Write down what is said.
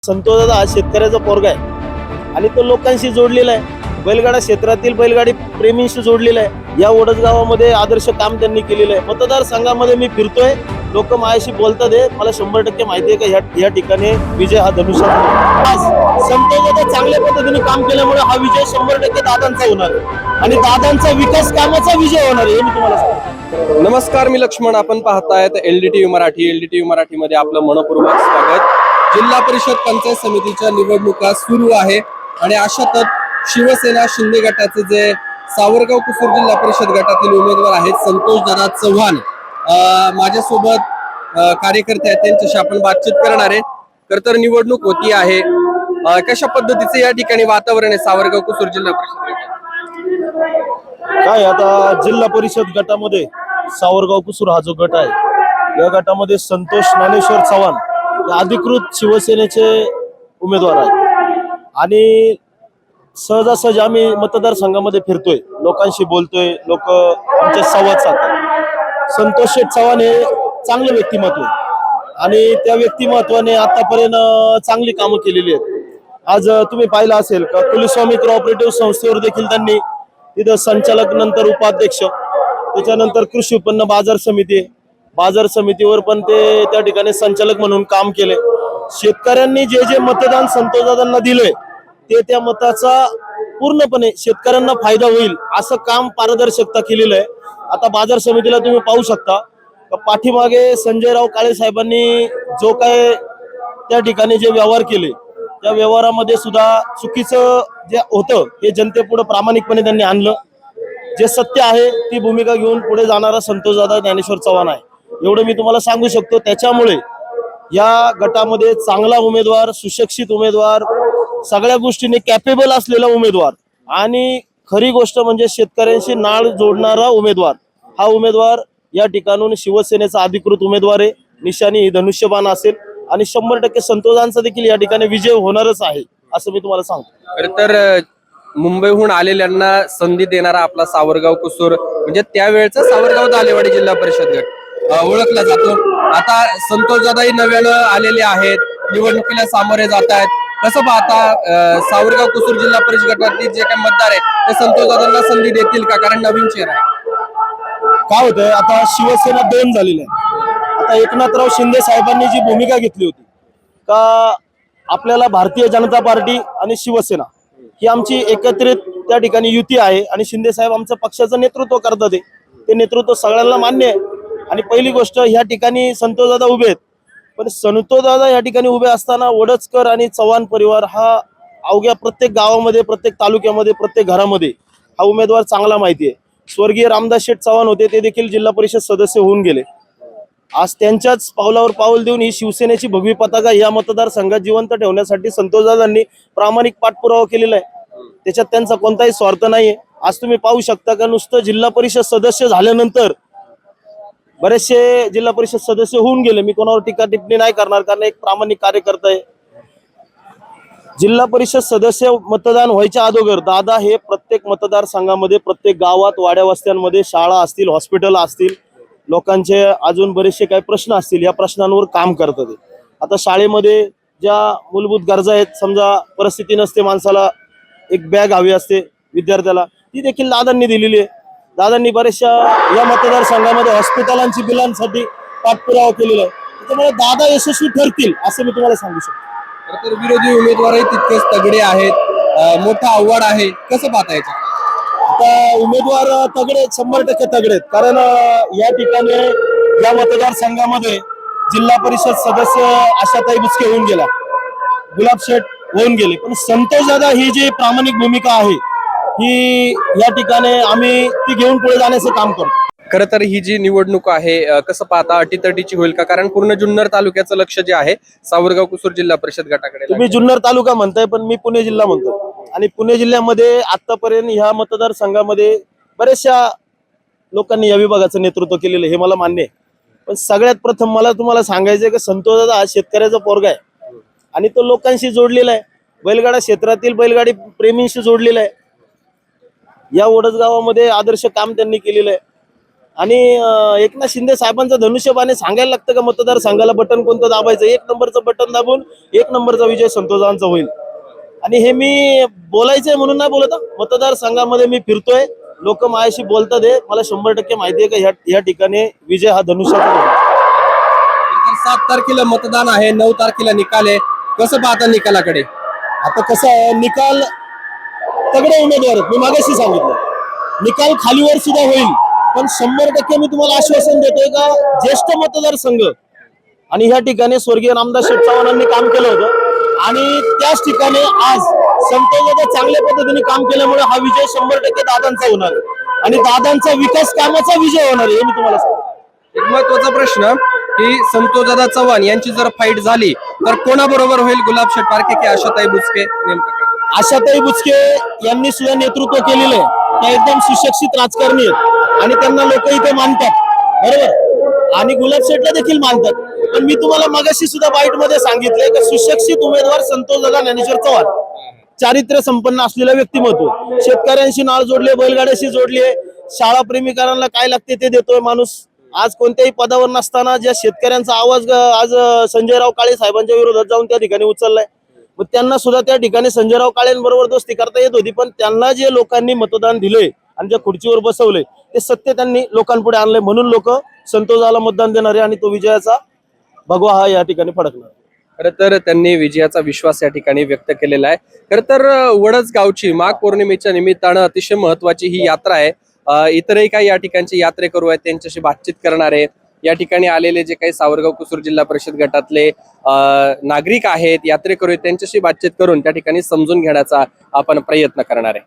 संतोष दादा हा शेतकऱ्याचा पोरगा आहे आणि तो लोकांशी जोडलेला आहे। बैलगाडा क्षेत्रातील बैलगाडी प्रेमींशी जोडलेला आहे। या ओढस गावामध्ये आदर्श काम त्यांनी केलेलं आहे। मतदारसंघामध्ये मी फिरतोय, लोक माझ्याशी बोलतात आहे, मला 100% माहिती आहे का या ठिकाणी विजय हा धनुष्यात। आज संतोष दादा चांगल्या पद्धतीने काम केल्यामुळे हा विजय 100% दादांचा होणार आणि दादांचा विकास कामाचा विजय होणार हे मी तुम्हाला सांगतो। नमस्कार, मी लक्ष्मण। आपण पाहतायत LDTV मराठी। LDTV मराठी मध्ये आपलं मनपूर्वक स्वागत। जिल्हा परिषद पंचायत समितीच्या निवडणुका सुरू आहे आणि अशातच शिवसेना शिंदे गटाचे जे सावरगाव कुसूर जिल्हा परिषद गटातील उमेदवार आहेत संतोष दादा चव्हाण माझ्यासोबत कार्यकर्ते आहेत, त्यांच्याशी आपण बातचीत करणार आहे। तर निवडणूक होती आहे, कशा पद्धतीचे या ठिकाणी वातावरण आहे सावरगाव कुसूर जिल्हा परिषद गटात? काय आता जिल्हा परिषद गटामध्ये सावरगाव कुसूर हा जो गट आहे, या गटामध्ये संतोष ज्ञानेश्वर चव्हाण हे अधिकृत शिवसेनेचे उमेदवार आहेत आणि सहजासहज आम्ही मतदारसंघामध्ये फिरतोय, लोकांशी बोलतोय, लोक आमचे संवाद साधतात। संतोष चव्हाण हे चांगलं व्यक्तिमत्व आहे आणि त्या व्यक्तिमत्वाने आतापर्यंत चांगली कामं केलेली आहेत। आज तुम्ही पाहिलं असेल का कुलस्वामी कोऑपरेटिव्ह संस्थेवर देखील त्यांनी तिथं संचालक, नंतर उपाध्यक्ष, त्याच्यानंतर कृषी उत्पन्न बाजार समिती आहे, बाजार समितीवर पण ते त्या ठिकाणी संचालक म्हणून काम केले। शेतकऱ्यांनी जे जे मतदान संतोष दादांना दिलंय ते त्या मताचा पूर्णपणे शेतकऱ्यांना फायदा होईल असं काम पारदर्शकता केलेलं आहे। आता बाजार समितीला तुम्ही पाहू शकता, पाठीमागे संजयराव काळे साहेबांनी जो काय त्या ठिकाणी जे व्यवहार केले, त्या व्यवहारामध्ये सुद्धा चुकीचं जे होतं हे जनतेपुढे प्रामाणिकपणे त्यांनी आणलं। जे सत्य आहे ती भूमिका घेऊन पुढे जाणारा संतोष दादा ज्ञानेश्वर चव्हाण आहे, एवढं मी तुम्हाला सांगू शकतो। त्याच्यामुळे या गटामध्ये चांगला उमेदवार, सुशिक्षित उमेदवार, सगळ्या गोष्टीने कॅपेबल असलेला उमेदवार आणि खरी गोष्ट म्हणजे शेतकऱ्यांशी नाळ जोडणारा उमेदवार, हा उमेदवार या ठिकाणून शिवसेनेचा अधिकृत उमेदवार आहे। निशाणी ही धनुष्यबाण असेल आणि 100% संतोषांचा देखील या ठिकाणी विजय होणारच आहे असं मी तुम्हाला सांगतो। तर मुंबईहून आलेल्यांना संधी देणारा आपला सावरगाव कुसूर म्हणजे त्यावेळेचा सावरगाव दालेवाडी जिल्हा परिषद गट ओळखला जातो। आता संतोष दादाही नव्यानं आलेले आहेत, निवडणुकीला सामोरे जात आहेत। कसं पाहता सावरगाव कुसूर जिल्हा परिषद गटातील जे काही मतदार आहेत ते संतोष दादांना संधी देतील का? कारण नवीन चेहरा आहे। काय होतंय, आता शिवसेना 2 झालेली आहे। आता एकनाथराव शिंदे साहेबांनी जी भूमिका घेतली होती का आपल्याला भारतीय जनता पार्टी आणि शिवसेना ही आमची एकत्रित त्या ठिकाणी युती आहे आणि शिंदे साहेब आमच्या पक्षाचं नेतृत्व करतात, ते नेतृत्व सगळ्यांना मान्य आहे। आणि पहिली गोष्ट, ह्या ठिकाणी संतोष दादा उभे आहेत, पण संतोष दादा या ठिकाणी उभे असताना वडचकर आणि चव्हाण परिवार हा अवघ्या प्रत्येक गावामध्ये, प्रत्येक तालुक्यामध्ये, प्रत्येक घरामध्ये हा उमेदवार चांगला माहिती आहे। स्वर्गीय रामदास शेठ चव्हाण होते, ते देखील जिल्हा परिषद सदस्य होऊन गेले। आज त्यांच्याच पावलावर पाऊल देऊन ही शिवसेनेची भगवी पताका या मतदारसंघात जिवंत ठेवण्यासाठी संतोष दादांनी प्रामाणिक पाठपुरावा केलेला आहे, त्याच्यात त्यांचा कोणताही स्वार्थ नाहीये। आज तुम्ही पाहू शकता का नुसतं जिल्हा परिषद सदस्य झाल्यानंतर बरेचसे जिल्हा परिषद सदस्य होऊन गेले। मी कोणावर टीका टिप्पणी नाही करणार, कारण एक प्रामाणिक कार्यकर्ता आहे। जिल्हा परिषद सदस्य मतदान व्हायच्या अगोदर दादा हे प्रत्येक मतदारसंघामध्ये, प्रत्येक गावात, वाड्या वस्त्यांमध्ये, शाळा असतील, हॉस्पिटल असतील, लोकांचे अजून बरेचसे काही प्रश्न असतील, या प्रश्नांवर काम करतात। आता शाळेमध्ये ज्या मूलभूत गरजा आहेत, समजा परिस्थिती नसते माणसाला, एक बॅग हवी असते विद्यार्थ्याला, ती देखील दादांनी दिलेली आहे। दादांनी बऱ्याचशा या मतदारसंघामध्ये हॉस्पिटलांची बिलांसाठी पाठपुरावा केलेला आहे, त्याच्यामुळे दादा यशस्वी ठरतील असं मी तुम्हाला सांगू शकतो। तर विरोधी उमेदवारही तितकेच तगडे आहेत, मोठा आव्हाड आहे, कसं पाहता याचं? आता उमेदवार तगडे 100% तगडे आहेत, कारण या ठिकाणी या मतदारसंघामध्ये जिल्हा परिषद सदस्य आशाताई बुचके होऊन गेला, गुलाब शेठ होऊन गेले, पण संतोष दादा ही जी प्रामाणिक भूमिका आहे ही या ठिकाणी आम्ही ती घेऊन पुढे जाण्याचं काम करतो। खरं तर ही जी निवडणूक आहे कसं पाहता अटीतटीची होईल का? कारण पूर्ण जुन्नर तालुक्याचं लक्ष जे आहे सावरगाव कुसूर जिल्हा परिषद गटाकडे। तुम्ही जुन्नर तालुका म्हणताय, पण मी पुणे जिल्हा म्हणतो आणि पुणे जिल्ह्यामध्ये आतापर्यंत ह्या मतदारसंघामध्ये बऱ्याचशा लोकांनी या विभागाचं नेतृत्व केलेलं हे मला मान्य आहे। पण सगळ्यात प्रथम मला तुम्हाला सांगायचं आहे की संतोष दादा हा शेतकऱ्याचा पोरगा आहे आणि तो लोकांशी जोडलेला आहे, बैलगाडा क्षेत्रातील बैलगाडी प्रेमींशी जोडलेला आहे। या ओढस गावामध्ये आदर्श काम त्यांनी केलेलं आहे आणि एकनाथ शिंदे साहेबांचं धनुष्यबाणे सांगायला लागतं का मतदारसंघाला बटन कोणतं दाबायचं? 1 नंबरचं बटन दाबून 1 नंबरचा विजय संतोषांचा होईल. आणि हे मी बोलायचंय म्हणून नाही बोलत हं. मतदारसंघामध्ये मी फिरतोय, लोक माझ्याशी बोलतात आहे. मला 100% माहिती आहे का ह्या ठिकाणी विजय हा धनुष्याचा होईल. तर 7 तारखेला मतदान आहे, 9 तारखेला निकाल आहे. कसं पाहता निकालाकडे? आता कसं आहे, निकाल तगडे उमेदवार आहेत. मी मागाशी सांगितलं निकाल खालीवर सुद्धा होईल, पण 100% मी तुम्हाला आश्वासन देतोय का ज्येष्ठ मतदारसंघ आणि ह्या ठिकाणी स्वर्गीय रामदास शेठ चव्हाणांनी काम केलं होतं आणि त्याच ठिकाणी आज संतोष दादा चांगल्या पद्धतीने काम केल्यामुळे हा विजय 100% दादांचा होणार आहे आणि दादांचा विकास कामाचा विजय होणार आहे हे मी तुम्हाला सांगतो. एक महत्वाचा प्रश्न की संतोषदादा चव्हाण यांची जर फाईट झाली तर कोणाबरोबर होईल? गुलाबशेठ पारखे की आशाताई बुचके? नेमकं काय? आशाताई बुचके यांनी सुद्धा नेतृत्व केलेलं आहे. त्या एकदम सुशिक्षित राजकारणी आहेत आणि त्यांना लोक इथे मानतात, बरोबर, आणि गुलाब शेठला देखील मानतात. पण मी तुम्हाला मगाशी सुद्धा बाईट मध्ये सांगितलंय की सुशिक्षित उमेदवार संतोषदादा ज्ञानेश्वर चव्हाण, चारित्र्य संपन्न असलेलं व्यक्तिमत्व, शेतकऱ्यांशी नाळ जोडले, बैलगाड्याशी जोडले, शाळा प्रेमिकांना काय लागते ते देतोय माणूस. आज कोणत्याही पदावर नसताना ज्या शेतकऱ्यांचा आवाज आज संजयराव काळे साहेबांच्या विरोधात जाऊन त्या ठिकाणी उचललाय, मग त्यांना सुद्धा त्या ठिकाणी संजयराव काळेंबरोबर दोस्ती करता येत होती. पण त्यांना जे लोकांनी मतदान दिले आणि ज्या खुर्चीवर बसवले ते सत्य त्यांनी लोकांपुढे आणले, म्हणून लोक संतोषाला मतदान देणारे आणि तो विजयाचा भगवा हा या ठिकाणी फडकणार. खरं तर त्यांनी विजयाचा विश्वास या ठिकाणी व्यक्त केलेला आहे. खरं तर वडच गावची माघ पौर्णिमेच्या निमित्तानं अतिशय महत्वाची ही यात्रा आहे. इतरही काही या ठिकाणचे यात्रेकरू आहेत त्यांच्याशी बातचीत करणार आहे. या ठिकाणी आलेले जे काही सावरगाव कुसूर जिल्हा परिषद गटातले नागरिक आहेत, यात्रेकरू आहेत, त्यांच्याशी बातचीत करून त्या ठिकाणी समजून घेण्याचा आपण प्रयत्न करणार आहे.